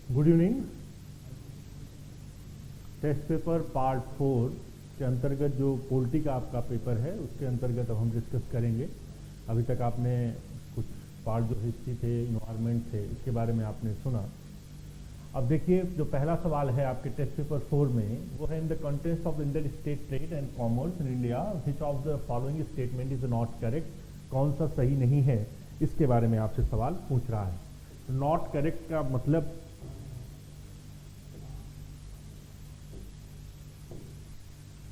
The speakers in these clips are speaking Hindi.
Good evening. Test paper part 4 के अंतर्गत जो पॉलिटी का आपका पेपर है उसके अंतर्गत अब हम डिस्कस करेंगे। अभी तक आपने कुछ पार्ट जो हिस्ट्री थे, इन्वायरमेंट थे, इसके बारे में आपने सुना। अब देखिए, जो पहला सवाल है आपके टेस्ट पेपर 4 में वो है, in the context of inter state trade and commerce in India which of the following statement is not correct. कौन सा सही नहीं है, इसके बारे में आपसे सवाल पूछ रहा है। नॉट करेक्ट का मतलब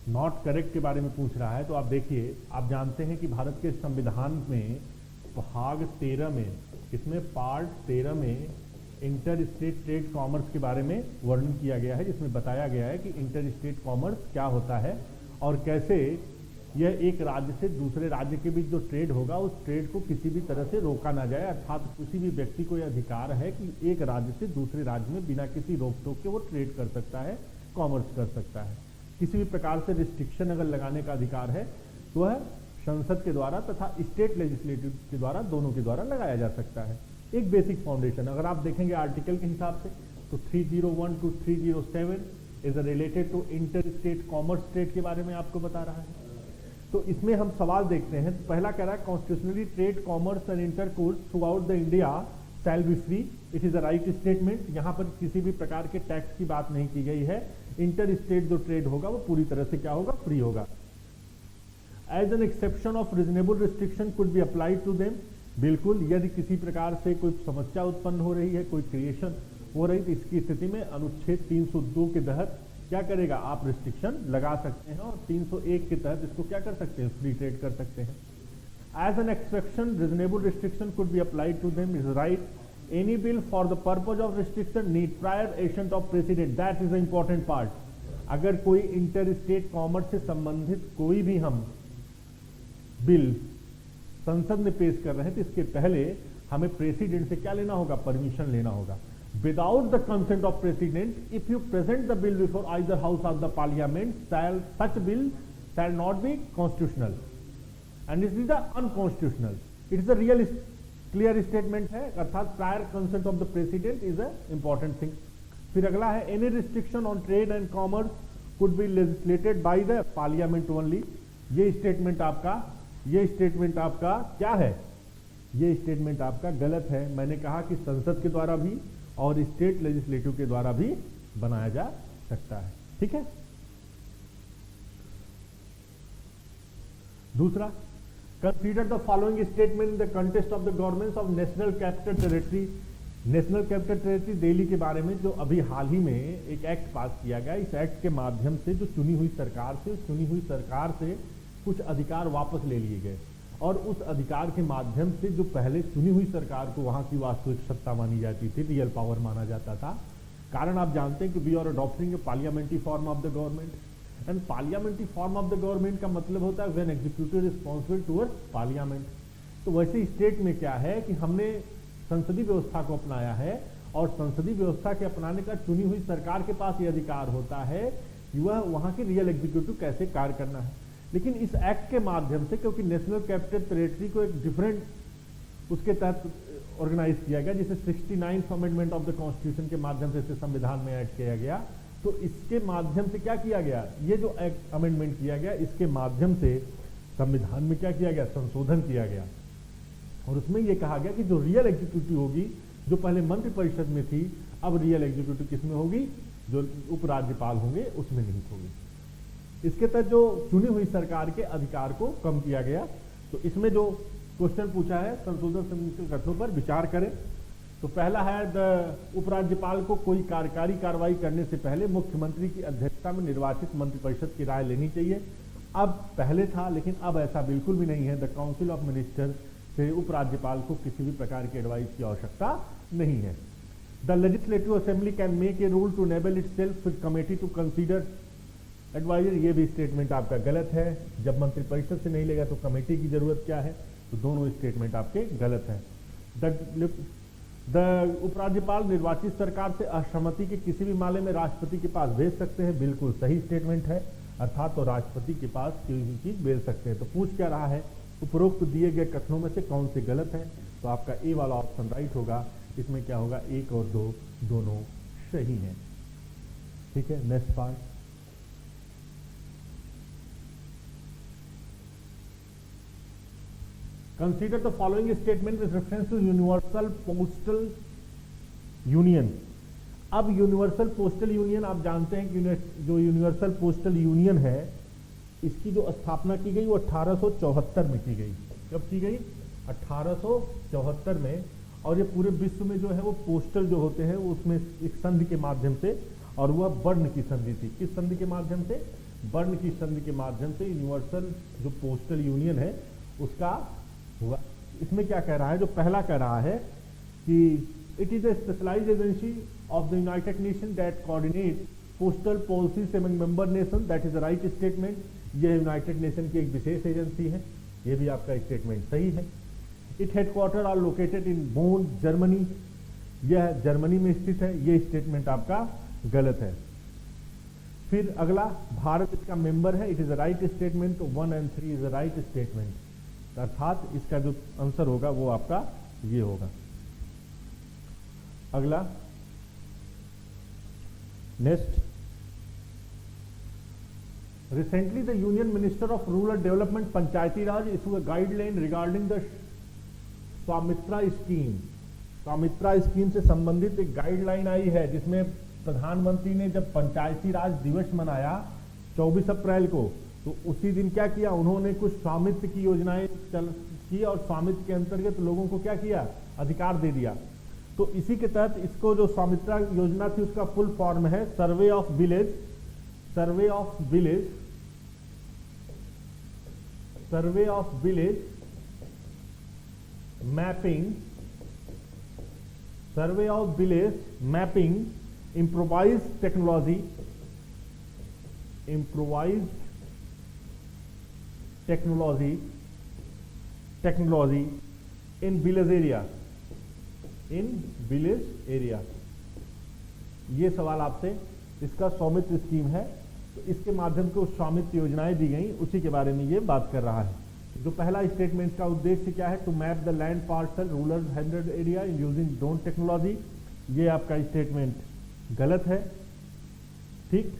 नॉट करेक्ट के बारे में पूछ रहा है। तो आप देखिए, आप जानते हैं कि भारत के संविधान में भाग 13 में, इसमें पार्ट 13 में इंटर स्टेट ट्रेड कॉमर्स के बारे में वर्णन किया गया है, जिसमें बताया गया है कि इंटर स्टेट कॉमर्स क्या होता है और कैसे यह एक राज्य से दूसरे राज्य के बीच जो ट्रेड होगा उस ट्रेड को किसी भी तरह से रोका ना जाए। अर्थात किसी भी व्यक्ति को यह अधिकार है कि एक राज्य से दूसरे राज्य में बिना किसी रोक टोक के वो ट्रेड कर सकता है, कॉमर्स कर सकता है। किसी भी प्रकार से रिस्ट्रिक्शन अगर लगाने का अधिकार है तो वह संसद के द्वारा तथा स्टेट लेजिस्लेटिव के द्वारा, दोनों के द्वारा लगाया जा सकता है। एक बेसिक फाउंडेशन अगर आप देखेंगे आर्टिकल के हिसाब से तो 301 to 307 is related to interstate commerce trade के बारे में आपको बता रहा है। तो इसमें हम सवाल देखते हैं। तो पहला कह रहा है, constitutionally trade commerce and intercourse through out the India shall be free. It is a right statement. यहाँ पर किसी भी प्रकार के टैक्स की बात नहीं की गई है। इंटर स्टेट जो ट्रेड होगा वो पूरी तरह से क्या होगा, फ्री होगा। As an exception of reasonable restriction could be applied to them. बिल्कुल, यदि किसी प्रकार से कोई समस्या उत्पन्न हो रही है, कोई क्रिएशन हो रही, तो इसकी स्थिति में अनुच्छेद 302 के तहत क्या करेगा, आप रिस्ट्रिक्शन लगा सकते हैं और 301 के तहत इसको क्या कर सकते हैं, फ्री ट्रेड कर सकते हैं। As an exception reasonable restriction could be applied to them is right. Any bill for the purpose of restriction need prior assent of president. That is the important part. अगर कोई इंटर स्टेट कॉमर्स से संबंधित कोई भी हम बिल संसद में पेश कर रहे हैं तो इसके पहले हमें प्रेसिडेंट से क्या लेना होगा, परमिशन लेना होगा। Without the consent of president if you present the bill before either house of the parliament such bill shall not be constitutional and it is the unconstitutional. It is the real clear statement है, अर्थात prior consent of the president is a important thing. फिर अगला है, any restriction on trade and commerce could be legislated by the parliament only. ये स्टेटमेंट आपका क्या है, ये स्टेटमेंट आपका गलत है। मैंने कहा कि संसद के द्वारा भी और स्टेट लेजिस्लेटिव के द्वारा भी बनाया जा सकता है। ठीक है। दूसरा, Consider the following statement in the context of the governments of National Capital Territory. National capital territory Delhi के बारे में जो अभी हाल ही में एक एक्ट पास किया गया, इस एक्ट के माध्यम से जो चुनी हुई सरकार से कुछ अधिकार वापस ले लिए गए और उस अधिकार के माध्यम से जो पहले चुनी हुई सरकार को वहां की वास्तविक सत्ता मानी जाती थी, रियल पावर माना जाता था। कारण आप जानते हैं कि we are adopting a parliamentary form of the government and parliamentary form of the government का मतलब होता है when executive responsible towards parliament. तो वैसे स्टेट में क्या है कि हमने संसदीय व्यवस्था को अपनाया है और संसदीय व्यवस्था के अपनाने का चुनी हुई सरकार के पास ये अधिकार होता है कि वह वहां के रियल एग्जीक्यूटिव कैसे कार्य करना है। लेकिन इस एक्ट के माध्यम से, क्योंकि नेशनल कैपिटल टेरिटरी को एक डिफरेंट उसके तहत ऑर्गेनाइज किया गया, जिसे 69th amendment of the constitution के माध्यम से इसे संविधान में ऐड किया गया, तो इसके माध्यम से क्या किया गया, ये जो एक्ट अमेंडमेंट किया गया, इसके माध्यम से संविधान में क्या किया गया, संशोधन किया गया। और उसमें यह कहा गया कि जो रियल एग्जीक्यूटिव होगी, जो पहले मंत्रिपरिषद में थी, अब रियल एग्जीक्यूटिव किसमें होगी, जो उपराज्यपाल होंगे उसमें निहित होगी। इसके तहत जो चुनी हुई सरकार के अधिकार को कम किया गया। तो इसमें जो क्वेश्चन पूछा है, संशोधन संबंधी कथनों पर विचार करें। तो पहला है, उपराज्यपाल को कोई कार्यकारी कार्रवाई करने से पहले मुख्यमंत्री की अध्यक्षता में निर्वाचित मंत्रिपरिषद की राय लेनी चाहिए। अब पहले था, लेकिन अब ऐसा बिल्कुल भी नहीं है। द काउंसिल ऑफ मिनिस्टर से उपराज्यपाल को किसी भी प्रकार की एडवाइस की आवश्यकता नहीं है। The legislative assembly can make a rule to enable itself with committee to consider adviser. ये भी स्टेटमेंट आपका गलत है। जब मंत्रिपरिषद से नहीं लेगा तो कमेटी की जरूरत क्या है, तो दोनों स्टेटमेंट आपके गलत है। द उपराज्यपाल निर्वाचित सरकार से असहमति के किसी भी मामले में राष्ट्रपति के पास भेज सकते हैं। बिल्कुल सही स्टेटमेंट है, अर्थात तो राष्ट्रपति के पास कोई भी चीज भेज सकते हैं। तो पूछ क्या रहा है, उपरोक्त दिए गए कथनों में से कौन से गलत है, तो आपका ए वाला ऑप्शन राइट होगा। इसमें क्या होगा, 1 और 2 दोनों सही हैं। ठीक है, next part. Consider the following statement with reference to universal postal union. अब यूनिवर्सल पोस्टल यूनियन, आप जानते हैं कि जो यूनिवर्सल पोस्टल यूनियन है, इसकी जो स्थापना की गई वो 1874 में की गई। कब की गई? 1874 में। और ये पूरे विश्व में जो है वो पोस्टल जो होते हैं वो उसमें एक संधि के माध्यम से, और वह बर्न की संधि थी। किस संधि के माध्यम से? बर्न की संधि के माध्यम से यूनिवर्सल जो पोस्टल यूनियन है उसका हुआ। इसमें क्या कह रहा है? जो पहला कह रहा है कि it is a specialised agency of the United Nation that coordinate postal policies among member nation, that is the right statement. यह यूनाइटेड नेशन की एक विशेष एजेंसी है, यह भी आपका स्टेटमेंट सही है। It headquarter are located in Bonn, Germany. यह जर्मनी में स्थित है, यह स्टेटमेंट आपका गलत है। फिर अगला, भारत इसका मेंबर है, it is the right statement. तो 1 और 3 इज द राइट स्टेटमेंट, अर्थात इसका जो आंसर होगा वो आपका ये होगा। अगला, next, recently the union minister of rural development Panchayati Raj issue a guideline regarding the Swamitva scheme. Swamitva scheme से संबंधित एक गाइडलाइन आई है जिसमें प्रधानमंत्री ने जब पंचायती राज दिवस मनाया 24 अप्रैल को, तो उसी दिन क्या किया, उन्होंने कुछ स्वामित्व की योजनाएं की और स्वामित्व के अंतर्गत लोगों को क्या किया, अधिकार दे दिया। तो इसी के तहत इसको जो स्वामित्रा योजना थी उसका फुल फॉर्म है survey of village, survey of village, survey of village mapping, survey of village mapping, improvised technology, improvised technology, technology in village area, in village area. ये सवाल आपसे, इसका स्वामित्व स्कीम है, तो इसके माध्यम से स्वामित्व योजनाएं दी गई, उसी के बारे में ये बात कर रहा है। जो पहला स्टेटमेंट का उद्देश्य क्या है, to map the land parcel rural handed area in using drone technology. ये आपका स्टेटमेंट गलत है। ठीक,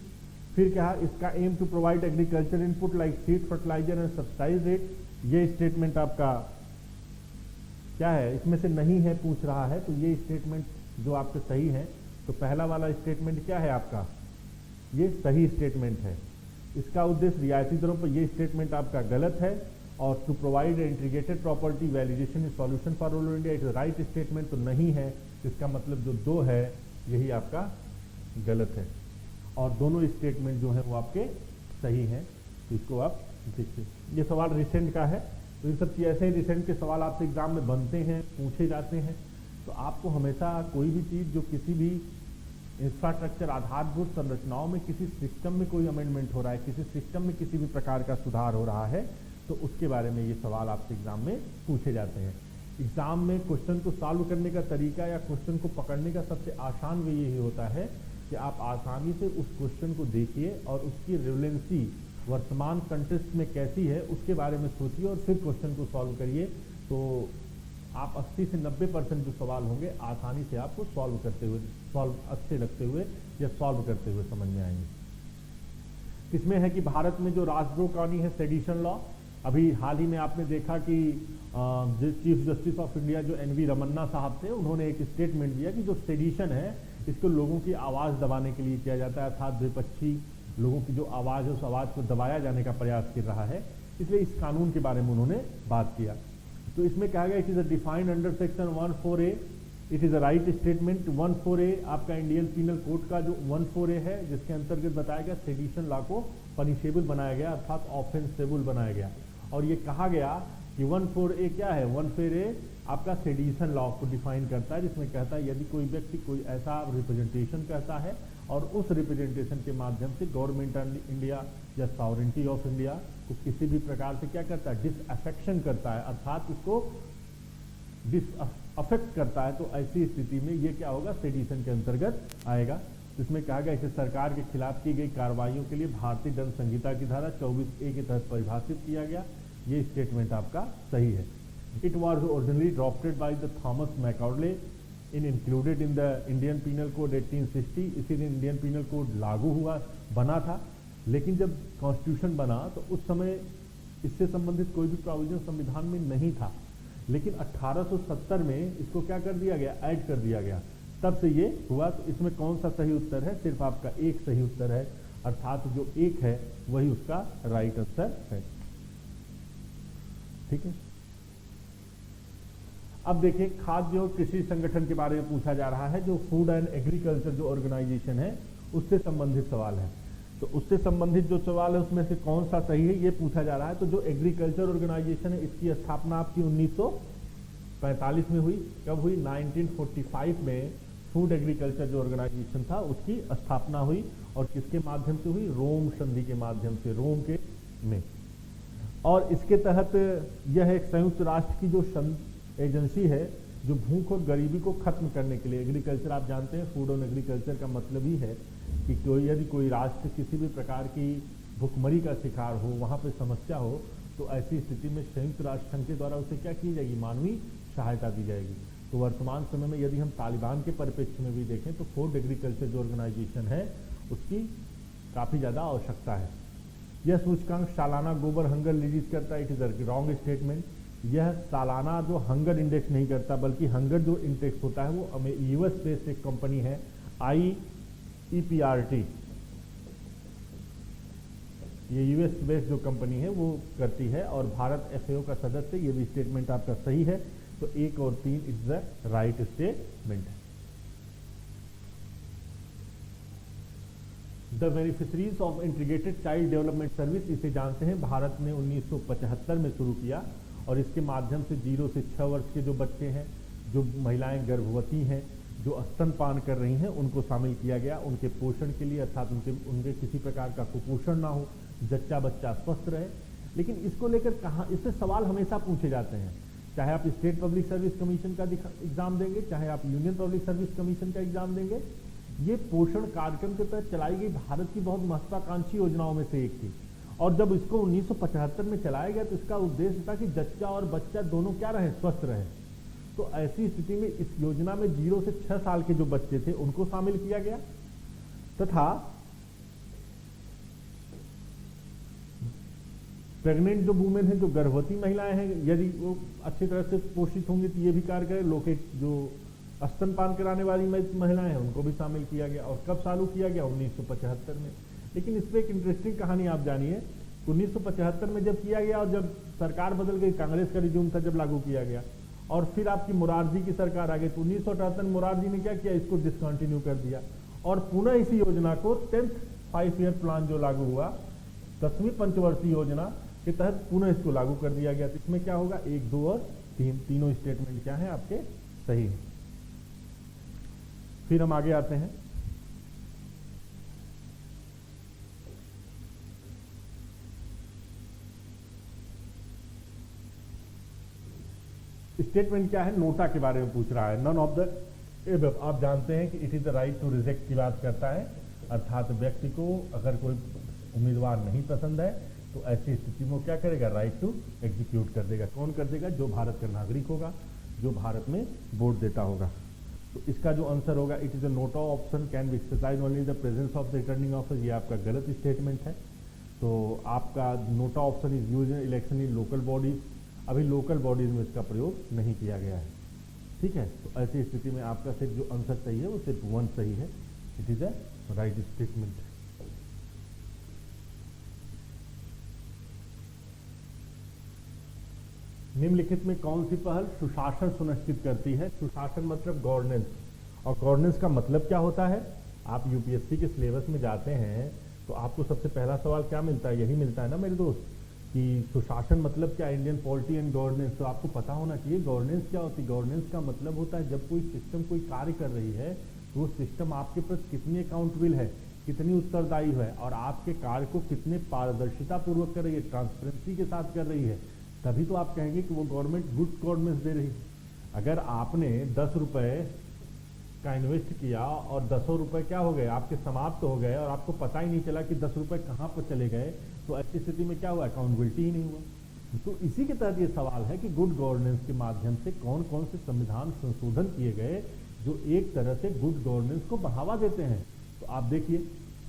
फिर क्या है, इसका aim to provide agriculture input like seed, fertiliser and subsidise rate. ये स्टेटमेंट आपका क्या है, इसमें से नहीं है पूछ रहा है, तो ये स्टेटमेंट जो आपके सही है, तो पहला वाला स्टेटमेंट क्या है आपका, ये सही स्टेटमेंट है। इसका उद्देश्य रियायती दरों पर, ये स्टेटमेंट आपका गलत है। और to provide integrated property validation solution for rural India, it right statement तो नहीं है। इसका मतलब जो 2 है यही आपका गलत है, और दोनों स्टेटमेंट जो है वो आपके सही हैं। तो इसको आप देखिए, ये सवाल रिसेंट का है, तो इन सब ऐसे ही रिसेंट के सवाल आपसे एग्जाम में बनते हैं, पूछे जाते हैं। तो आपको हमेशा कोई भी चीज़ जो किसी भी इंफ्रास्ट्रक्चर आधारभूत संरचनाओं में किसी सिस्टम में कोई अमेंडमेंट हो रहा है, किसी सिस्टम में किसी भी प्रकार का सुधार हो रहा है, तो उसके बारे में ये सवाल आपसे एग्जाम में पूछे जाते हैं। एग्जाम में क्वेश्चन को सॉल्व करने का तरीका या क्वेश्चन को पकड़ने का सबसे आसान वे यही होता है कि आप आसानी से उस क्वेश्चन को देखिए और उसकी रिलेवेंसी वर्तमान कंटेक्स्ट में कैसी है उसके बारे में सोचिए और फिर क्वेश्चन को सॉल्व करिए। तो आप 80 से 90% जो सवाल होंगे आसानी से आपको सॉल्व करते हुए, सॉल्व अच्छे लगते हुए या सॉल्व करते हुए समझ में आएंगे। इसमें है कि भारत में जो राष्ट्रद्रोह कानून है सेडिशन लॉ, अभी हाल ही में आपने देखा कि चीफ जस्टिस ऑफ इंडिया जो NV रमन्ना साहब थे, उन्होंने एक स्टेटमेंट दिया कि जो सेडिशन है इसको लोगों की आवाज़ दबाने के लिए किया जाता है, अर्थात विपक्षी लोगों की जो आवाज़ है उस आवाज़ को दबाया जाने का प्रयास कर रहा है, इसलिए इस कानून के बारे में उन्होंने बात किया। तो इसमें कहा गया it is a defined under section 14A, it is a right statement. 14A आपका इंडियन पीनल कोड का जो 14A है, जिसके अंतर्गत बताया गया सेडिशन लॉ को पनिशेबल बनाया गया, अर्थात ऑफेंसेबल बनाया गया। और ये कहा गया कि 14A क्या है, 14A आपका सेडिशन लॉ को डिफाइन करता है, जिसमें कहता है यदि कोई व्यक्ति कोई ऐसा रिप्रेजेंटेशन कहता है और उस रिप्रेजेंटेशन के माध्यम से गवर्नमेंट ऑफ इंडिया या सॉवरेंटी ऑफ इंडिया को किसी भी प्रकार से क्या करता है, डिसअफेक्शन करता है, अर्थात उसको डिसअफेक्ट करता है, तो ऐसी स्थिति में ये क्या होगा, सेडिशन के अंतर्गत आएगा। जिसमें कहा गया इसे सरकार के खिलाफ की गई कार्रवाइयों के लिए भारतीय दंड संहिता की धारा 24A के तहत परिभाषित किया गया। ये स्टेटमेंट आपका सही है। It was originally drafted by the Thomas Macaulay, in included in the Indian Penal Code 1860, इसी दिन इंडियन पीनल कोड लागू हुआ बना था। लेकिन जब कॉन्स्टिट्यूशन बना तो उस समय इससे संबंधित कोई भी प्रोविजन संविधान में नहीं था, लेकिन 1870 में इसको क्या कर दिया गया, ऐड कर दिया गया, तब से ये हुआ। तो इसमें कौन सा सही उत्तर है, सिर्फ आपका एक सही उत्तर है, अर्थात जो एक है वही उसका राइट आंसर है। ठीक है, अब देखिए खाद्य और कृषि संगठन के बारे में पूछा जा रहा है, जो फूड एंड एग्रीकल्चर जो ऑर्गेनाइजेशन है उससे संबंधित सवाल है। तो उससे संबंधित जो सवाल है उसमें से कौन सा सही है ये पूछा जा रहा है। तो जो एग्रीकल्चर ऑर्गेनाइजेशन है इसकी स्थापना आपकी 1945 में हुई। कब हुई, 1945 में फूड एग्रीकल्चर जो ऑर्गेनाइजेशन था उसकी स्थापना हुई, और किसके माध्यम से हुई, रोम संधि के माध्यम से, रोम के में। और इसके तहत यह एक संयुक्त राष्ट्र की जो एजेंसी है जो भूख और गरीबी को खत्म करने के लिए, एग्रीकल्चर आप जानते हैं, फूड और एग्रीकल्चर का मतलब ही है कि यदि कोई राष्ट्र किसी भी प्रकार की भुखमरी का शिकार हो, वहाँ पे समस्या हो, तो ऐसी स्थिति में संयुक्त राष्ट्र संघ के द्वारा उसे क्या की जाएगी, मानवीय सहायता दी जाएगी। तो वर्तमान समय में यदि हम तालिबान के परिप्रेक्ष्य में भी देखें तो फूड एग्रीकल्चर जो ऑर्गेनाइजेशन है उसकी काफ़ी ज़्यादा आवश्यकता है। यह सूचकांक सालाना गोबर हंगर रिलीज करता है, it is a wrong statement. यह सालाना जो हंगर इंडेक्स नहीं करता, बल्कि हंगर जो इंडेक्स होता है वो यूएस बेस्ड एक कंपनी है IEPRT, ये यूएस बेस्ड जो कंपनी है वो करती है, और भारत FAO का सदस्य। ये भी स्टेटमेंट आपका सही है, तो 1 और 3 इज द राइट स्टेटमेंट है। The beneficiaries of integrated child development service, इसे जानते हैं भारत ने 1975 में शुरू किया, और इसके माध्यम से 0 से 6 वर्ष के जो बच्चे हैं, जो महिलाएं गर्भवती हैं, जो स्तनपान कर रही हैं, उनको शामिल किया गया उनके पोषण के लिए, अर्थात उनके किसी प्रकार का कुपोषण ना हो, जच्चा बच्चा स्वस्थ रहे। लेकिन इसको लेकर कहाँ, इससे सवाल हमेशा पूछे जाते हैं, चाहे आप स्टेट पब्लिक सर्विस कमीशन का एग्जाम देंगे, चाहे आप यूनियन पब्लिक सर्विस कमीशन का एग्जाम देंगे। ये पोषण कार्यक्रम के तहत चलाई गई भारत की बहुत महत्वाकांक्षी योजनाओं में से एक थी, और जब इसको 1975 में चलाया गया तो इसका उद्देश्य था कि जच्चा और बच्चा दोनों क्या रहे, स्वस्थ रहे। तो ऐसी स्थिति में इस योजना में 0 से 6 साल के जो बच्चे थे उनको शामिल किया गया, तथा प्रेग्नेंट जो वुमेन है, जो गर्भवती महिलाएं हैं, यदि वो अच्छी तरह से पोषित होंगी तो ये भी कार्य करें। लोग जो स्तनपान कराने वाली महिलाएं हैं उनको भी शामिल किया गया, और कब चालू किया गया, 1975 में। लेकिन इस पर एक इंटरेस्टिंग कहानी आप जानिए, 1975 में जब किया गया और जब सरकार बदल गई, कांग्रेस का रिज्यूम था जब लागू किया गया, और फिर आपकी मुरारजी की सरकार आ गई, तो 1978 में मुरारजी ने क्या किया, इसको डिसकंटिन्यू कर दिया, और पुनः इसी योजना को 10th 5 ईयर प्लान जो लागू हुआ, 10वीं पंचवर्षीय योजना के तहत पुनः इसको लागू कर दिया गया। तो इसमें क्या होगा, 1, 2 और 3, तीनों स्टेटमेंट क्या है आपके सही है। फिर हम आगे आते हैं, स्टेटमेंट क्या है, नोटा के बारे में पूछ रहा है। नन ऑफ द एबव, आप जानते हैं कि it is the right to reject की बात करता है, अर्थात व्यक्ति को अगर कोई उम्मीदवार नहीं पसंद है तो ऐसी स्थिति में क्या करेगा, राइट टू एग्जीक्यूट कर देगा। कौन कर देगा, जो भारत का नागरिक होगा, जो भारत में वोट देता होगा। तो इसका जो आंसर होगा, it is a NOTA option can be exercise only in the presence of the returning officer, ये आपका गलत स्टेटमेंट है। तो आपका NOTA option is use in election in local bodies, अभी लोकल बॉडीज में इसका प्रयोग नहीं किया गया है। ठीक है, तो ऐसी स्थिति में आपका सिर्फ जो आंसर सही है वो सिर्फ 1 सही है, it is a right statement. निम्नलिखित में कौन सी पहल सुशासन सुनिश्चित करती है। सुशासन मतलब गवर्नेंस, और गवर्नेंस का मतलब क्या होता है, आप यूपीएससी के सिलेबस में जाते हैं तो आपको सबसे पहला सवाल क्या मिलता है, यही मिलता है ना मेरे दोस्त, कि सुशासन मतलब क्या, इंडियन पॉलिटी एंड गवर्नेंस। तो आपको पता होना चाहिए गवर्नेंस क्या होती है। गवर्नेंस का मतलब होता है जब कोई सिस्टम कोई कार्य कर रही है तो वो सिस्टम आपके प्रति कितनी अकाउंटेबल है, कितनी उत्तरदायी है, और आपके कार्य को कितने पारदर्शिता पूर्वक कर रही है, ट्रांसपेरेंसी के साथ कर रही है, तभी तो आप कहेंगे कि वो गवर्नमेंट गुड गवर्नेंस दे रही है। अगर आपने 10 रुपए का इन्वेस्ट किया और 10 रुपए क्या हो गए, आपके समाप्त हो गए, और आपको पता ही नहीं चला कि 10 रुपए कहाँ पर चले गए, तो ऐसी स्थिति में क्या हुआ, अकाउंटेबिलिटी ही नहीं हुआ। तो इसी के तहत ये सवाल है कि गुड गवर्नेंस के माध्यम से कौन कौन से संविधान संशोधन किए गए जो एक तरह से गुड गवर्नेंस को बढ़ावा देते हैं। तो आप देखिए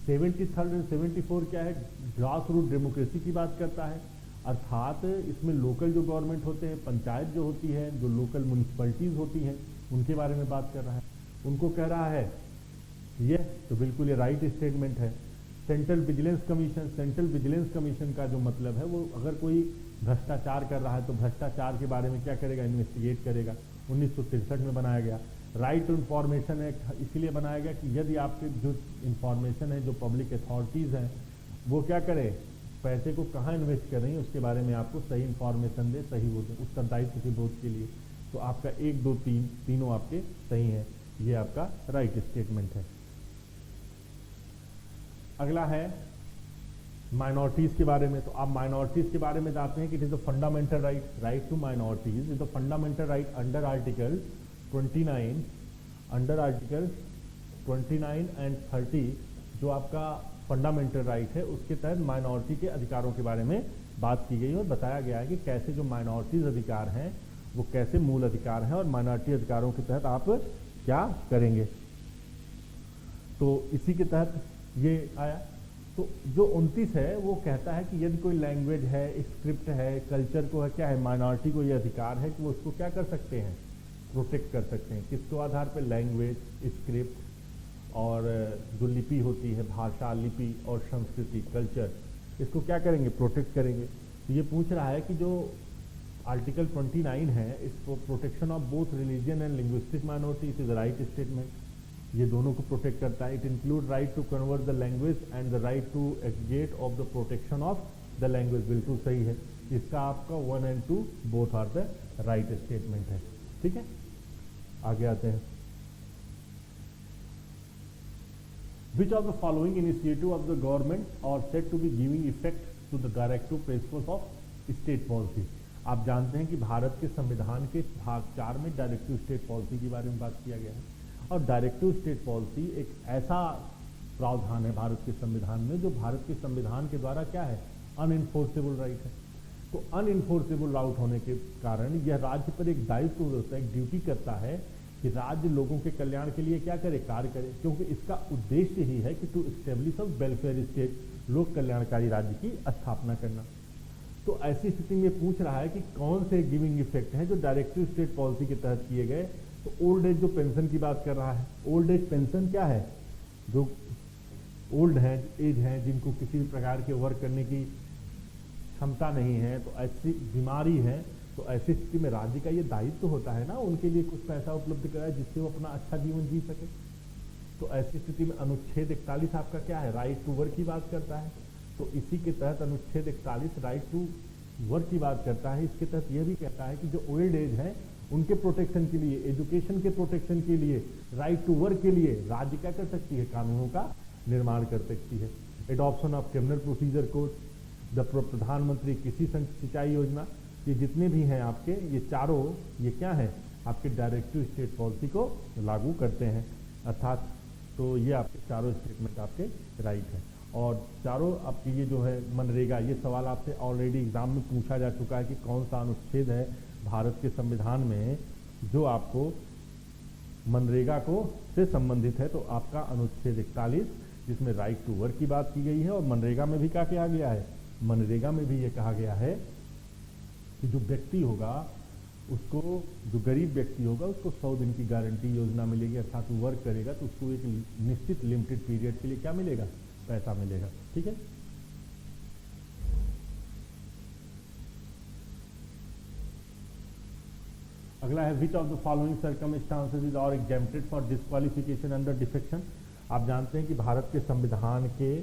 73 और 74 क्या है, ग्रास रूट डेमोक्रेसी की बात करता है, अर्थात इसमें लोकल जो गवर्नमेंट होते हैं, पंचायत जो होती है, जो लोकल म्यूनिसिपैलिटीज़ होती हैं, उनके बारे में बात कर रहा है। उनको कह रहा है ये तो बिल्कुल ये राइट स्टेटमेंट है। सेंट्रल विजिलेंस कमीशन का जो मतलब है, वो अगर कोई भ्रष्टाचार कर रहा है तो भ्रष्टाचार के बारे में क्या करेगा, इन्वेस्टिगेट करेगा। 1963 में बनाया गया। राइट टू इन्फॉर्मेशन एक्ट इसलिए बनाया गया कि यदि आपके जो इन्फॉर्मेशन है, जो पब्लिक अथॉरिटीज़ हैं, वो क्या करें, पैसे को कहाँ इन्वेस्ट कर रही हैं उसके बारे में आपको सही इन्फॉर्मेशन दे, सही वो दे, उत्तरदायित्व के बोध के लिए। तो आपका 1, 2, 3 तीनों आपके सही हैं। ये आपका राइट स्टेटमेंट है। अगला है माइनॉरिटीज़ के बारे में। तो आप माइनॉरिटीज़ के बारे में जानते हैं कि it is the fundamental right to minorities is the fundamental right under article 29 and 30, जो आपका फंडामेंटल राइट है, उसके तहत माइनॉरिटी के अधिकारों के बारे में बात की गई है और बताया गया है कि कैसे जो माइनॉरिटीज़ अधिकार हैं वो कैसे मूल अधिकार हैं और माइनॉरिटी अधिकारों के तहत आप क्या करेंगे। तो इसी के तहत ये आया। तो जो 29 है वो कहता है कि यदि कोई लैंग्वेज है, स्क्रिप्ट है, कल्चर को है, क्या है, माइनॉरिटी को ये अधिकार है कि वो उसको क्या कर सकते हैं, प्रोटेक्ट कर सकते हैं। किसको आधार पर, लैंग्वेज, स्क्रिप्ट और जो लिपि होती है, भाषा, लिपि और संस्कृति, कल्चर, इसको क्या करेंगे, प्रोटेक्ट करेंगे। तो ये पूछ रहा है कि जो आर्टिकल 29 है, इसको protection of both religion and linguistic minority, it is right statement, ये दोनों को प्रोटेक्ट करता है। It include right to convert the language and the right to exit of the protection of the language, बिल्कुल सही है। इसका आपका 1 and 2 both are the right statement है। ठीक है, आगे आते हैं। Which of the following initiative of the government are said to be giving effect to the directive principles of state policy? आप जानते हैं कि भारत के संविधान के भाग 4 में डायरेक्टिव स्टेट पॉलिसी के बारे में बात किया गया है। और डायरेक्टिव स्टेट पॉलिसी एक ऐसा प्रावधान है भारत के संविधान में जो भारत के संविधान के द्वारा क्या है, अनइन्फोर्सेबल राइट है। तो अनइन्फोर्सेबल राइट होने के कारण यह राज्य पर एक दायित्व होता है, एक ड्यूटी करता है कि राज्य लोगों के कल्याण के लिए क्या करे, कार्य करे, क्योंकि इसका उद्देश्य ही है कि to establish a welfare state, लोक कल्याणकारी राज्य की स्थापना करना। तो ऐसी स्थिति में पूछ रहा है कि कौन से गिविंग इफेक्ट हैं जो डायरेक्टिव स्टेट पॉलिसी के तहत किए गए। तो ओल्ड एज जो पेंशन की बात कर रहा है, ओल्ड एज पेंशन क्या है, जो ओल्ड है, एज है, जिनको किसी भी प्रकार के वर्क करने की क्षमता नहीं है, तो ऐसी बीमारी है, तो ऐसी स्थिति में राज्य का ये दायित्व होता है ना, उनके लिए कुछ पैसा उपलब्ध कराए जिससे वो अपना अच्छा जीवन जी सके। तो ऐसी स्थिति में अनुच्छेद 41 आपका क्या है, राइट टू वर्क की बात करता है। तो इसी के तहत अनुच्छेद 41 राइट टू वर्क की बात करता है। इसके तहत यह भी कहता है कि जो ओल्ड एज है उनके प्रोटेक्शन के लिए, एजुकेशन के प्रोटेक्शन के लिए, राइट टू वर्क के लिए राज्य क्या कर सकती है, कानूनों का निर्माण कर सकती है। Adoption of criminal procedure code, the प्रधानमंत्री कृषि सिंचाई योजना, ये जितने भी हैं आपके, ये चारों ये क्या है, आपके डायरेक्टिव स्टेट पॉलिसी को लागू करते हैं। अर्थात तो ये आपके चारों स्टेटमेंट आपके राइट है। और चारों आपके ये जो है मनरेगा, ये सवाल आपसे ऑलरेडी एग्जाम में पूछा जा चुका है कि कौन सा अनुच्छेद है भारत के संविधान में जो आपको मनरेगा को से संबंधित है। तो आपका अनुच्छेद 41, जिसमें राइट टू वर्क की बात की गई है। और मनरेगा में भी क्या किया गया है, मनरेगा में भी ये कहा गया है कि जो व्यक्ति होगा उसको, जो गरीब व्यक्ति होगा उसको 100 दिन की गारंटी योजना मिलेगी, अर्थात वो वर्क करेगा तो उसको एक निश्चित लिमिटेड पीरियड के लिए क्या मिलेगा, पैसा मिलेगा। ठीक है, अगला है which of the following circumstances is are exempted for disqualification under defection. आप जानते हैं कि भारत के संविधान के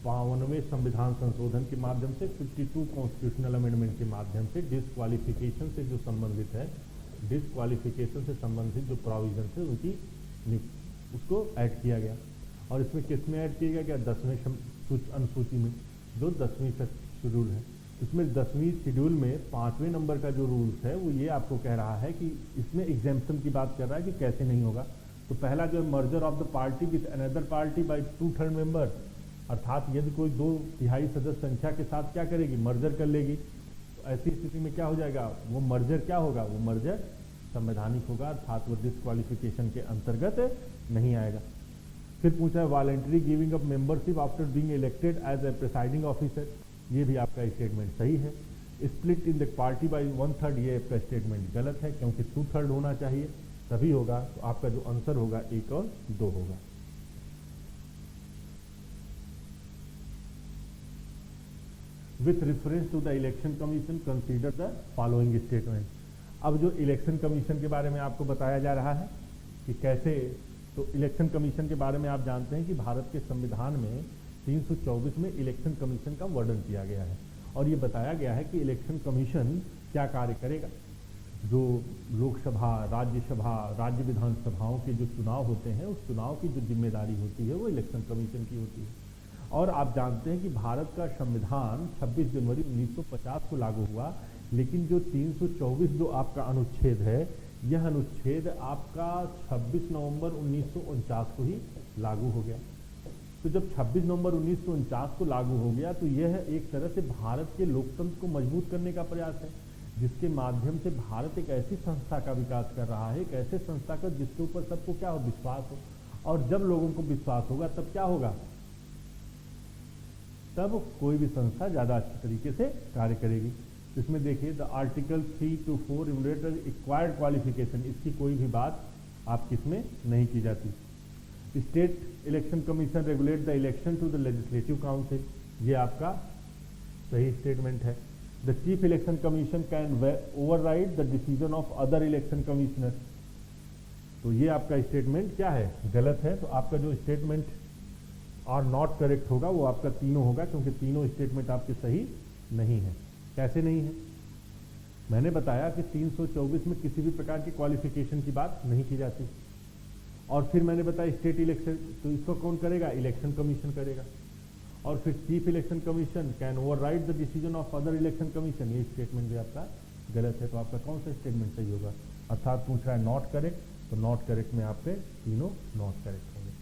52वें संविधान संशोधन के माध्यम से, 52 कॉन्स्टिट्यूशनल अमेंडमेंट के माध्यम से डिस्क्वालिफिकेशन से जो संबंधित है, डिस्क्वालिफिकेशन से संबंधित जो प्रोविजन है उनकी उसको ऐड किया गया। और इसमें किस में ऐड किया गया, 10वें अनुसूची में, जो 10वीं शेड्यूल है। इसमें 10वीं शेड्यूल में 5वें नंबर का जो रूल्स है वो ये आपको कह रहा है कि इसमें एग्जेम्पशन की बात कर रहा है कि कैसे नहीं होगा। तो पहला जो merger of the party with another party by 2/3 member, अर्थात यदि कोई 2/3 सदस्य संख्या के साथ क्या करेगी, मर्जर कर लेगी, तो ऐसी स्थिति में क्या हो जाएगा, वो मर्जर क्या होगा, वो मर्जर संवैधानिक होगा, अर्थात वो डिस्क्वालिफिकेशन के अंतर्गत नहीं आएगा। फिर पूछा है voluntary giving up membership after being elected as a presiding officer, ये भी आपका स्टेटमेंट सही है। Split in the party by 1/3, ये आपका स्टेटमेंट गलत है, क्योंकि 2/3 होना चाहिए तभी होगा। तो आपका जो आंसर होगा 1 और 2 होगा। With reference to the election commission consider the following statement. अब जो इलेक्शन कमीशन के बारे में आपको बताया जा रहा है कि कैसे, तो इलेक्शन कमीशन के बारे में आप जानते हैं कि भारत के संविधान में 324 में इलेक्शन कमीशन का वर्णन किया गया है और ये बताया गया है कि इलेक्शन कमीशन क्या कार्य करेगा। जो लोकसभा, राज्यसभा, राज्य विधानसभाओं के जो चुनाव होते हैं उस चुनाव की जो जिम्मेदारी होती है वो इलेक्शन कमीशन की होती है। और आप जानते हैं कि भारत का संविधान 26 जनवरी 1950 को लागू हुआ, लेकिन जो 324 जो आपका अनुच्छेद है, यह अनुच्छेद आपका 26 नवंबर 1949 को ही लागू हो गया। तो जब 26 नवंबर 1949 को लागू हो गया तो यह एक तरह से भारत के लोकतंत्र को मजबूत करने का प्रयास है, जिसके माध्यम से भारत एक ऐसी संस्था का विकास कर रहा है, एक ऐसे संस्था का जिसके ऊपर सबको क्या हो, विश्वास हो। और जब लोगों को विश्वास होगा तब क्या होगा, तब कोई भी संस्था ज़्यादा अच्छे तरीके से कार्य करेगी। इसमें देखिए the article 3 to 4 regulator acquired qualification, इसकी कोई भी बात आपकी इसमें नहीं की जाती। State election commission regulate the election to the legislative council, ये आपका सही स्टेटमेंट है। The chief election commission can override the decision of other election commissioner, तो ये आपका स्टेटमेंट क्या है, गलत है। तो आपका जो स्टेटमेंट और नॉट करेक्ट होगा वो आपका तीनों होगा, क्योंकि तीनों स्टेटमेंट आपके सही नहीं है। कैसे नहीं है, मैंने बताया कि 324 में किसी भी प्रकार की क्वालिफिकेशन की बात नहीं की जाती। और फिर मैंने बताया स्टेट इलेक्शन, तो इसको कौन करेगा, इलेक्शन कमीशन करेगा। और फिर chief election commission can override the decision of other election commission, ये स्टेटमेंट भी आपका गलत है। तो आपका कौन सा स्टेटमेंट सही होगा, अर्थात पूछ रहा है नॉट करेक्ट, तो नॉट करेक्ट में आपके तीनों नॉट करेक्ट होंगे।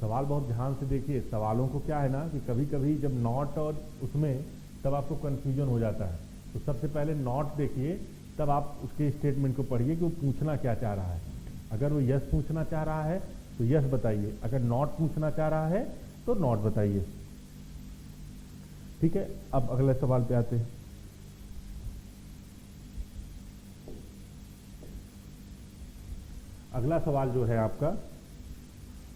सवाल बहुत ध्यान से देखिए, सवालों को क्या है ना कि कभी कभी जब नॉट और उसमें तब आपको कन्फ्यूजन हो जाता है। तो सबसे पहले नॉट देखिए, तब आप उसके स्टेटमेंट को पढ़िए कि वो पूछना क्या चाह रहा है। अगर वो यस पूछना चाह रहा है तो यस बताइए, अगर नॉट पूछना चाह रहा है तो नॉट बताइए। ठीक है, अब अगले सवाल पे आते हैं। अगला सवाल जो है आपका,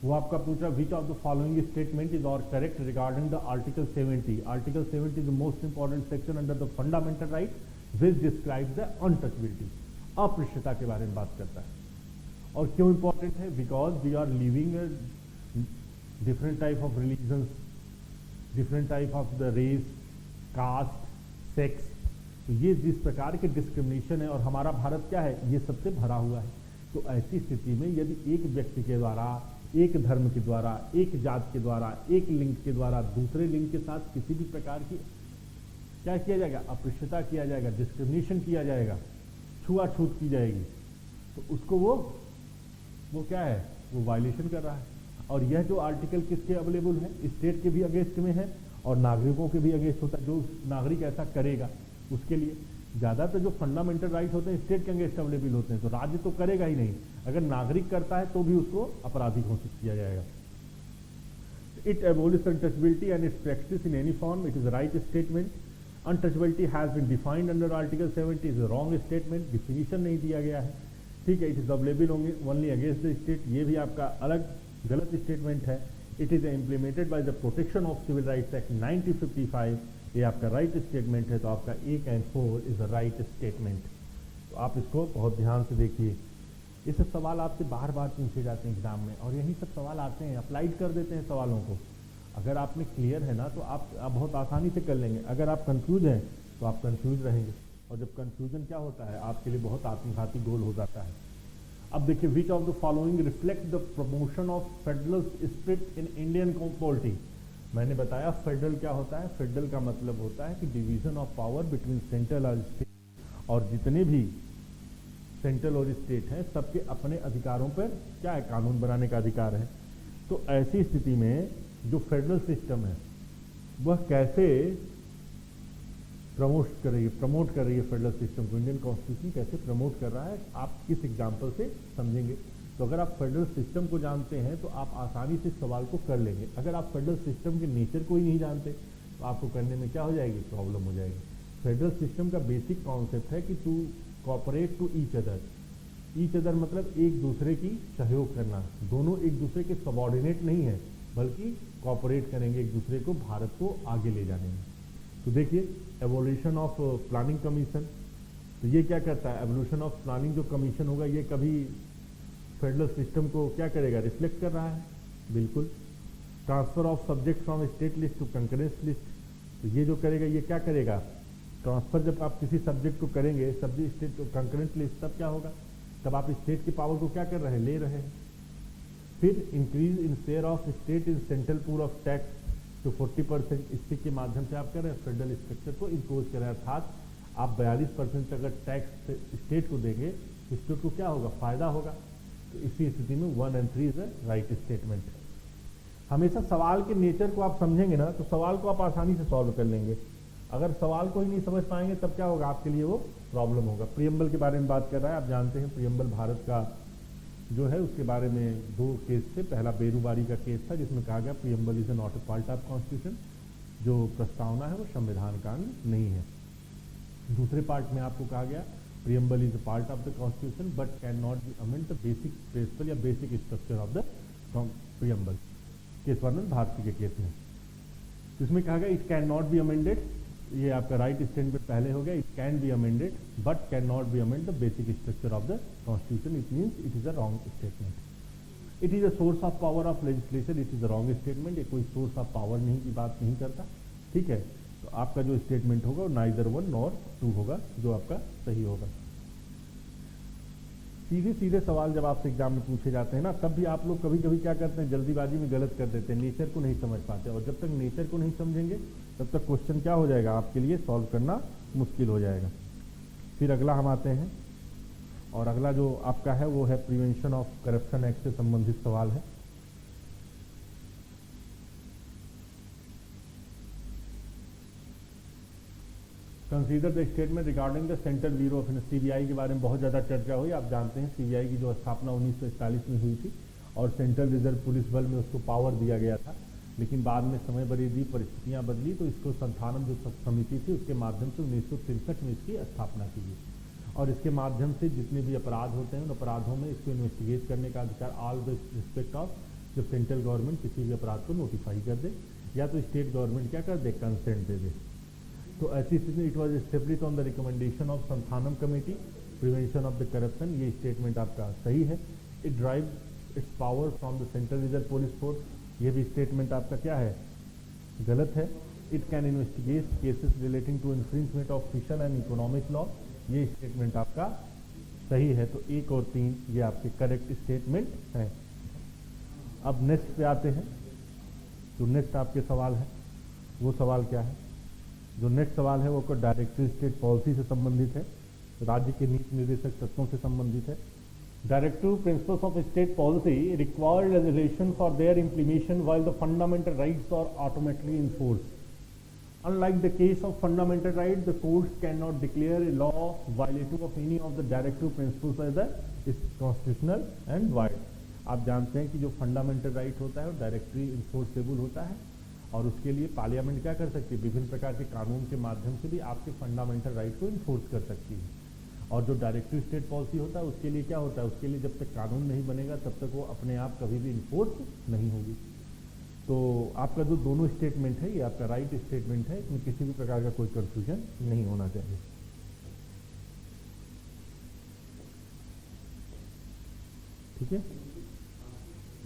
वो आपका पूछ रहा है which of the following statement is are correct regarding the article 70। Article 70 is the most important section under the fundamental right which describes the untouchability, अपृष्ठता के बारे में बात करता है। और क्यों इंपॉर्टेंट है, because we are living different type of religions, different type of the race, caste, sex, तो ये जिस प्रकार के डिस्क्रिमिनेशन है और हमारा भारत क्या है, ये सबसे भरा हुआ है। तो ऐसी स्थिति में यदि एक व्यक्ति के द्वारा, एक धर्म के द्वारा, एक जात के द्वारा, एक लिंग के द्वारा दूसरे लिंग के साथ किसी भी प्रकार की क्या किया जाएगा, अपृष्टता किया जाएगा, डिस्क्रिमिनेशन किया जाएगा, छुआछूत की जाएगी, तो उसको वो क्या है, वो वायलेशन कर रहा है। और यह जो आर्टिकल किसके अवेलेबल है, स्टेट के भी अगेंस्ट में है और नागरिकों के भी अगेंस्ट होता है। जो नागरिक ऐसा करेगा उसके लिए ज़्यादातर जो फंडामेंटल राइट होते हैं स्टेट के अगेंस्ट अवेलेबल होते हैं, तो राज्य तो करेगा ही नहीं। अगर नागरिक करता है तो भी उसको अपराधी घोषित किया जाएगा। It abolish untouchability and its practice in any form, it is right statement. Untouchability has been defined under article 70 is wrong statement, definition नहीं दिया गया है। ठीक है, it is available only against the state, ये भी आपका अलग गलत स्टेटमेंट है। It is implemented by the protection of civil rights act 1955, ये आपका राइट स्टेटमेंट है। तो आपका 1 और 4 इज अ राइट स्टेटमेंट। तो आप इसको बहुत ध्यान से देखिए, ये सब सवाल आपसे बार बार पूछे जाते हैं एग्जाम में, और यही सब सवाल आते हैं, अप्लाइड कर देते हैं सवालों को। अगर आप में क्लियर है ना तो आप बहुत आसानी से कर लेंगे। अगर आप कंफ्यूज हैं तो आप कंफ्यूज रहेंगे, और जब कंफ्यूजन क्या होता है आपके लिए बहुत आत्मघाती गोल हो जाता है। अब देखिए, विच of the following reflect the promotion of federal spirit in Indian polity. मैंने बताया फेडरल क्या होता है, फेडरल का मतलब होता है कि division of power between central और स्टेट, और जितने भी सेंट्रल और स्टेट हैं सबके अपने अधिकारों पर क्या है, कानून बनाने का अधिकार है। तो ऐसी स्थिति में जो फेडरल सिस्टम है वह कैसे प्रमोट कर रही है फेडरल सिस्टम को। इंडियन कॉन्स्टिट्यूशन कैसे प्रमोट कर रहा है, आप किस एग्जाम्पल से समझेंगे। तो अगर आप फेडरल सिस्टम को जानते हैं तो आप आसानी से सवाल को कर लेंगे। अगर आप फेडरल सिस्टम के नेचर को ही नहीं जानते तो आपको करने में क्या हो जाएगी, प्रॉब्लम हो जाएगी। फेडरल सिस्टम का बेसिक कॉन्सेप्ट है कि to cooperate to each other. Each other मतलब एक दूसरे की सहयोग करना, दोनों एक दूसरे के सबॉर्डिनेट नहीं है बल्कि कोऑपरेट करेंगे एक दूसरे को भारत को आगे ले जाने में। तो देखिए एवोल्यूशन ऑफ प्लानिंग कमीशन, तो ये क्या करता है, एवोल्यूशन ऑफ प्लानिंग जो कमीशन होगा ये कभी फेडरल सिस्टम को क्या करेगा, रिफ्लेक्ट कर रहा है, बिल्कुल। Transfer of subject from state list to concurrence list, तो ये जो करेगा ये क्या करेगा, ट्रांसफर जब आप किसी सब्जेक्ट को करेंगे subject state to concurrence list, तब क्या होगा, तब आप स्टेट की पावर को क्या कर रहे हैं, ले रहे हैं। फिर increase in share of state in central pool of tax तो 40%, इसके माध्यम से आप कर रहे हैं फेडरल स्ट्रक्चर को इम्पोज कर रहे हैं, अर्थात आप 42% अगर टैक्स स्टेट को देंगे तो स्टेट को क्या होगा, फायदा होगा। तो इसी स्थिति में 1 and 3 is a right statement. हमेशा सवाल के नेचर को आप समझेंगे ना तो सवाल को आप आसानी से सॉल्व कर लेंगे। अगर सवाल को ही नहीं समझ पाएंगे तब क्या होगा, आपके लिए वो प्रॉब्लम होगा। प्रियम्बल के बारे में बात कर रहा है, आप जानते हैं प्रियम्बल भारत का जो है उसके बारे में 2 केस थे। पहला बेरूबारी का केस था जिसमें कहा गया preamble is not a part of constitution, जो प्रस्तावना है वो संविधान का अंग नहीं है। दूसरे पार्ट में आपको कहा गया preamble is a part of the constitution but can not be amend the basic principle या basic structure of the preamble, Keshavananda Bharati के केस में। तो इसमें कहा गया it can not be amended, ये आपका राइट स्टेटमेंट पहले हो गया, it can be amended but can not be amend the basic structure of the constitution, it means it is a wrong statement. It is a source of power of legislation, it is a wrong statement, ये कोई सोर्स ऑफ पावर नहीं की बात नहीं करता, ठीक है। तो आपका जो स्टेटमेंट होगा वो नाइदर 1 नॉर 2 होगा, जो आपका सही होगा। सीधे सीधे सवाल जब आपसे एग्जाम में पूछे जाते हैं ना, तब भी आप लोग कभी कभी क्या करते हैं, जल्दीबाजी में गलत कर देते हैं, नेचर को नहीं समझ पाते, और जब तक नेचर को नहीं समझेंगे तब तक क्वेश्चन क्या हो जाएगा, आपके लिए सॉल्व करना मुश्किल हो जाएगा। फिर अगला हम आते हैं, और अगला जो आपका है वो है प्रिवेंशन ऑफ करप्शन एक्ट से संबंधित सवाल है। Consider the statement regarding the central bureau of CBI के बारे में बहुत ज़्यादा चर्चा हुई। आप जानते हैं सीबीआई की जो स्थापना 1941 में हुई थी और सेंट्रल रिजर्व पुलिस बल में उसको पावर दिया गया था, लेकिन बाद में समय बदली, परिस्थितियां बदली, तो इसको संस्थानम जो समिति थी उसके माध्यम से 1963 में इसकी स्थापना की गई, और इसके माध्यम से जितने भी अपराध होते हैं उन अपराधों में इसको इन्वेस्टिगेट करने का अधिकार, ऑल द रिस्पेक्ट ऑफ, जब सेंट्रल गवर्नमेंट किसी भी अपराध को नोटिफाई कर दे या तो स्टेट गवर्नमेंट क्या कर दे, कंसेंट दे दे। तो ऐसी स्थिति में it was establish on the recommendation of Santhanam committee prevention of the corruption, ये स्टेटमेंट आपका सही है। It drive its power from the central reserve police force, ये भी स्टेटमेंट आपका क्या है, गलत है। It can investigate cases relating to infringement of social and economic law, ये स्टेटमेंट आपका सही है। तो 1 और 3 ये आपके करेक्ट स्टेटमेंट हैं। अब नेक्स्ट पे आते हैं, जो नेक्स्ट आपके सवाल है वो सवाल क्या है, जो नेक्स्ट सवाल है वो डायरेक्टिव स्टेट पॉलिसी से संबंधित है, राज्य के नीति निर्देशक तत्वों से संबंधित है। Directive principles of state policy require legislation for their implementation while the fundamental rights are automatically enforced. Unlike the case of fundamental rights, the courts cannot declare a law violative of any of the directive principles as the constitutional and void. आप जानते हैं कि जो फंडामेंटल राइट होता है वो डायरेक्टली इन्फोर्सेबल होता है, और उसके लिए पार्लियामेंट क्या कर सकती है, विभिन्न प्रकार के कानून के माध्यम से भी आपके फंडामेंटल राइट को इन्फोर्स कर सकती है। और जो डायरेक्टिव स्टेट पॉलिसी होता है उसके लिए क्या होता है, उसके लिए जब तक कानून नहीं बनेगा तब तक वो अपने आप कभी भी इन्फोर्स नहीं होगी। तो आपका जो दोनों स्टेटमेंट है ये आपका राइट स्टेटमेंट है, इसमें किसी भी प्रकार का कोई कंफ्यूजन नहीं होना चाहिए। ठीक है।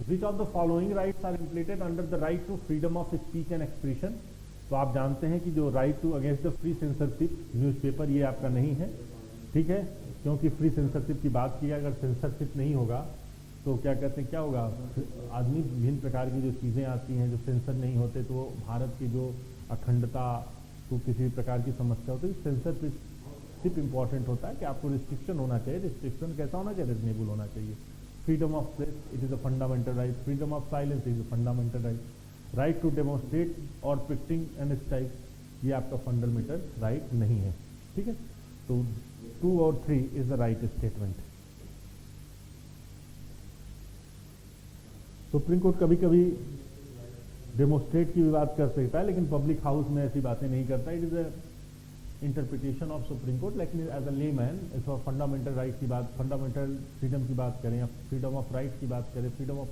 Which of the following rights are implied under the right to freedom of speech and expression. तो आप जानते हैं कि जो right to against the free censorship newspaper, ये आपका नहीं है, ठीक है, क्योंकि फ्री सेंसरशिप की बात की, अगर सेंसरशिप नहीं होगा तो क्या कहते हैं, क्या होगा, आदमी विभिन्न प्रकार की जो चीज़ें आती हैं जो सेंसर नहीं होते तो भारत की जो अखंडता को किसी भी प्रकार की समस्या होती है। सेंसरशिप इंपॉर्टेंट होता है कि आपको रिस्ट्रिक्शन होना चाहिए, रिस्ट्रिक्शन कैसा होना चाहिए, रिजनेबल होना चाहिए। Freedom of press it is a fundamental right, freedom of silence is a fundamental right, right to demonstrate और पिक्टिंग एंड स्ट्राइक, ये आपका फंडामेंटल राइट नहीं है। ठीक है, तो 2 और 3 is the right statement. Supreme court कभी कभी डेमोस्ट्रेट की भी बात कर सकता है, लेकिन पब्लिक हाउस में ऐसी बातें नहीं करता। It is a interpretation of supreme court, लेकिन एज अ लेमैन इस फंडामेंटल राइट की बात, फंडामेंटल फ्रीडम की बात करें या फ्रीडम ऑफ राइट की बात करें, freedom of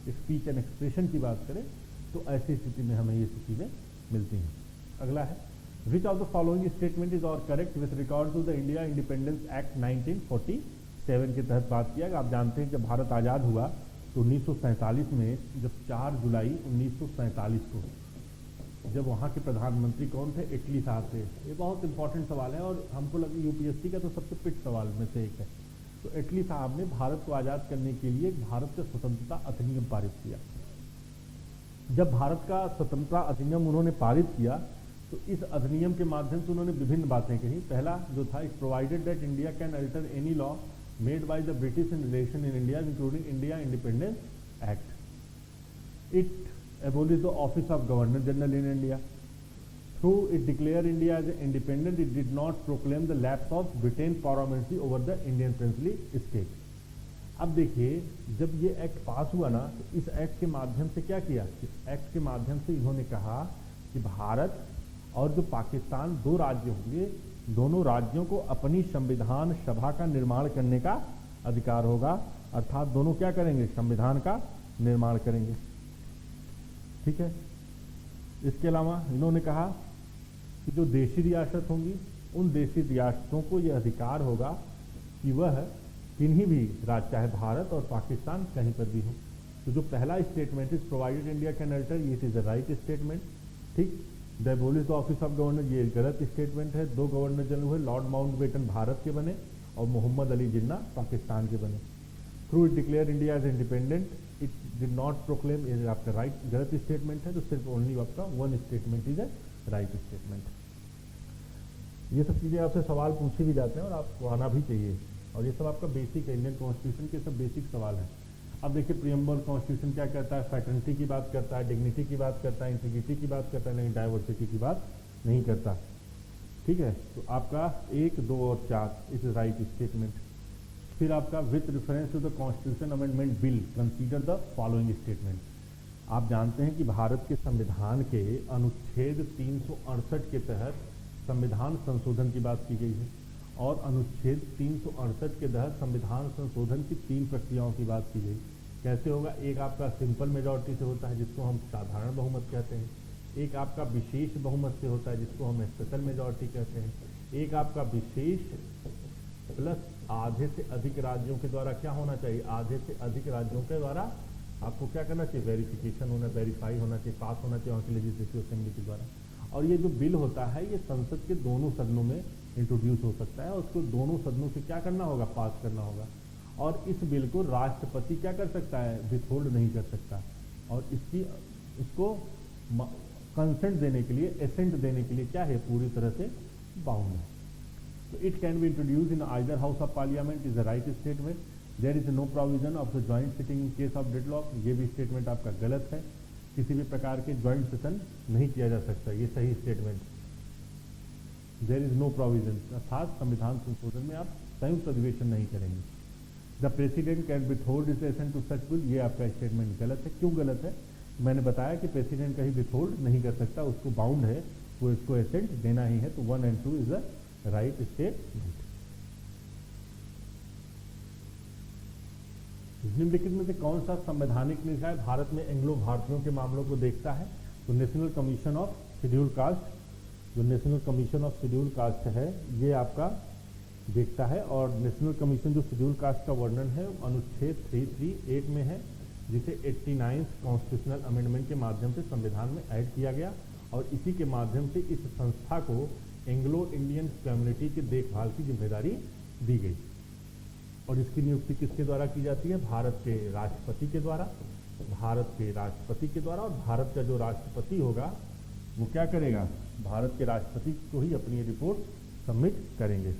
speech and expression की बात करें, तो ऐसी स्थिति में हमें ये चीज़ें मिलती हैं। अगला है, which of the following statement is are correct with regard to the India Independence Act 1947 के तहत बात किया। आप जानते हैं जब भारत आज़ाद हुआ तो 1947 में, जब 4 जुलाई 1947 को, जब वहाँ के प्रधानमंत्री कौन थे? इटली साहब थे। ये बहुत इंपॉर्टेंट सवाल है और हमको लगे यूपीएससी का तो सबसे पिट सवाल में से एक है। तो इटली साहब ने भारत को आज़ाद करने के लिए भारत का स्वतंत्रता अधिनियम पारित किया। जब भारत का स्वतंत्रता अधिनियम उन्होंने पारित किया तो इस अधिनियम के माध्यम से उन्होंने विभिन्न बातें कही। पहला जो था, it provided that India can alter any law made by the British in relation in India including India Independence act. It abolished the office of Governor General in India. Through it declared India as independent, it did not proclaim the lapse of Britain paramountcy over the Indian princely state. अब देखिए, जब ये एक्ट पास हुआ ना, तो इस एक्ट के माध्यम से क्या किया? इस एक्ट के माध्यम से इन्होंने कहा कि भारत और जो पाकिस्तान 2 राज्य होंगे, दोनों राज्यों को अपनी संविधान सभा का निर्माण करने का अधिकार होगा। अर्थात दोनों क्या करेंगे? संविधान का निर्माण करेंगे। ठीक है, इसके अलावा इन्होंने कहा कि जो देशी रियासत होंगी, उन देशी रियासतों को यह अधिकार होगा कि वह किन्हीं भी राज्य, चाहे भारत और पाकिस्तान कहीं पर भी हो। तो जो पहला statement is provided India can alter, ये इज द राइट स्टेटमेंट। ठीक, the abolish the office of governor, ये गलत स्टेटमेंट है। 2 गवर्नर जनरल हुए, लॉर्ड माउंटबेटन भारत के बने और मोहम्मद अली जिन्ना पाकिस्तान के बने। Through it declare India as independent, it did not proclaim, ये आपका राइट गलत स्टेटमेंट है। तो सिर्फ ओनली आपका 1 statement is a right statement. ये सब चीज़ें आपसे सवाल पूछे भी जाते हैं और आपको आना भी चाहिए, और ये सब आपका बेसिक है, इंडियन कॉन्स्टिट्यूशन के सब बेसिक सवाल हैं। अब देखिए, प्रीएम्बल कॉन्स्टिट्यूशन क्या कहता है? फैटर्निटी की बात करता है, डिग्निटी की बात करता है, इंटीग्रिटी की बात करता है, लेकिन डाइवर्सिटी की बात नहीं करता। ठीक है, तो आपका 1, 2 और 4 इज राइट स्टेटमेंट। फिर आपका with reference to the constitution amendment bill consider the following statement. आप जानते हैं कि भारत के संविधान के अनुच्छेद 368 के तहत संविधान संशोधन की बात की गई है, और अनुच्छेद 368 के तहत संविधान संशोधन की 3 प्रक्रियाओं की बात की गई। कैसे होगा? एक आपका सिंपल मेजॉरिटी से होता है, जिसको हम साधारण बहुमत कहते हैं। एक आपका विशेष बहुमत से होता है, जिसको हम स्पेशल मेजॉरिटी कहते हैं। एक आपका विशेष प्लस आधे से अधिक राज्यों के द्वारा क्या होना चाहिए? आधे से अधिक राज्यों के द्वारा आपको क्या करना चाहिए? वेरिफिकेशन होना, वेरीफाई होना चाहिए, पास होना चाहिए वहाँ की लेजिस्लेटिव असेंबली के द्वारा। और ये जो बिल होता है, ये संसद के दोनों सदनों में इंट्रोड्यूस हो सकता है और उसको दोनों सदनों से क्या करना होगा? पास करना होगा। और इस बिल को राष्ट्रपति क्या कर सकता है? विथहोल्ड नहीं कर सकता। और इसको कंसेंट देने के लिए, एसेंट देने के लिए क्या है? पूरी तरह से बाउंड है। So it can be introduced in either house of parliament is the right statement. There is no provision of the joint sitting in case of deadlock. ये भी स्टेटमेंट आपका गलत है। किसी भी प्रकार के ज्वाइंट सेशन नहीं किया जा सकता, ये सही statement. There is no provision, अर्थात संविधान संशोधन में आप संयुक्त अधिवेशन नहीं करेंगे। The president can withhold his assent to such bill, ये आपका स्टेटमेंट गलत है। क्यों गलत है? मैंने बताया कि प्रेसिडेंट कहीं विथहोल्ड नहीं कर सकता, उसको बाउंड है, वो इसको एसेंट देना ही है। तो 1 और 2 इज द राइट स्टेटमेंट। निम्नलिखित में से कौन सा संवैधानिक निकाय भारत में एंग्लो भारतीयों के मामलों को देखता है? तो National Commission of Scheduled Caste, जो National Commission of Scheduled Caste है, ये आपका देखता है। और नेशनल कमीशन जो शेड्यूल कास्ट का वर्णन है अनुच्छेद 338 में है, जिसे 89th कॉन्स्टिट्यूशनल अमेंडमेंट के माध्यम से संविधान में ऐड किया गया, और इसी के माध्यम से इस संस्था को एंग्लो इंडियन कम्युनिटी की देखभाल की जिम्मेदारी दी गई। और इसकी नियुक्ति किसके द्वारा की जाती है? भारत के राष्ट्रपति के द्वारा। भारत के राष्ट्रपति के द्वारा। और भारत का जो राष्ट्रपति होगा वो क्या करेगा? भारत के राष्ट्रपति को ही अपनी रिपोर्ट सबमिट करेंगे।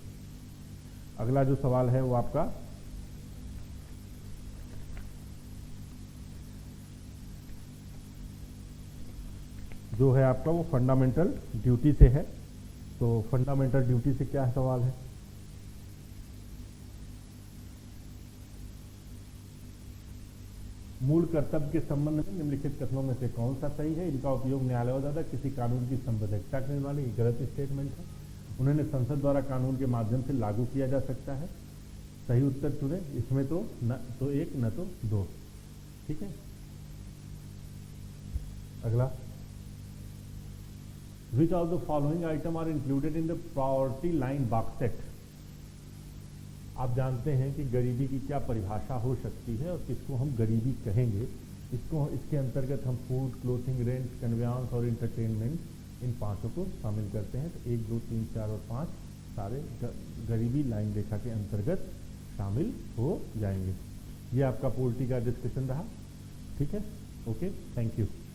अगला जो सवाल है वो आपका जो है आपका वो फंडामेंटल ड्यूटी से है। तो फंडामेंटल ड्यूटी से क्या सवाल है? मूल कर्तव्य के संबंध में निम्नलिखित कथनों में से कौन सा सही है? इनका उपयोग न्यायालय द्वारा किसी कानून की संवैधानिकता करने वाली गलत स्टेटमेंट है। उन्हें संसद द्वारा कानून के माध्यम से लागू किया जा सकता है। सही उत्तर चुने, इसमें तो न तो एक न तो दो। ठीक है, अगला, which of the following item are included in the poverty line box set? आप जानते हैं कि गरीबी की क्या परिभाषा हो सकती है और किसको हम गरीबी कहेंगे। इसके अंतर्गत हम फूड, क्लोथिंग, रेंट, कन्वेंस और इंटरटेनमेंट इन पांचों को शामिल करते हैं। तो 1, 2, 3, 4 और 5 सारे गरीबी लाइन रेखा के अंतर्गत शामिल हो जाएंगे। ये आपका पॉवर्टी का डिस्कशन रहा। ठीक है, ओके, थैंक यू।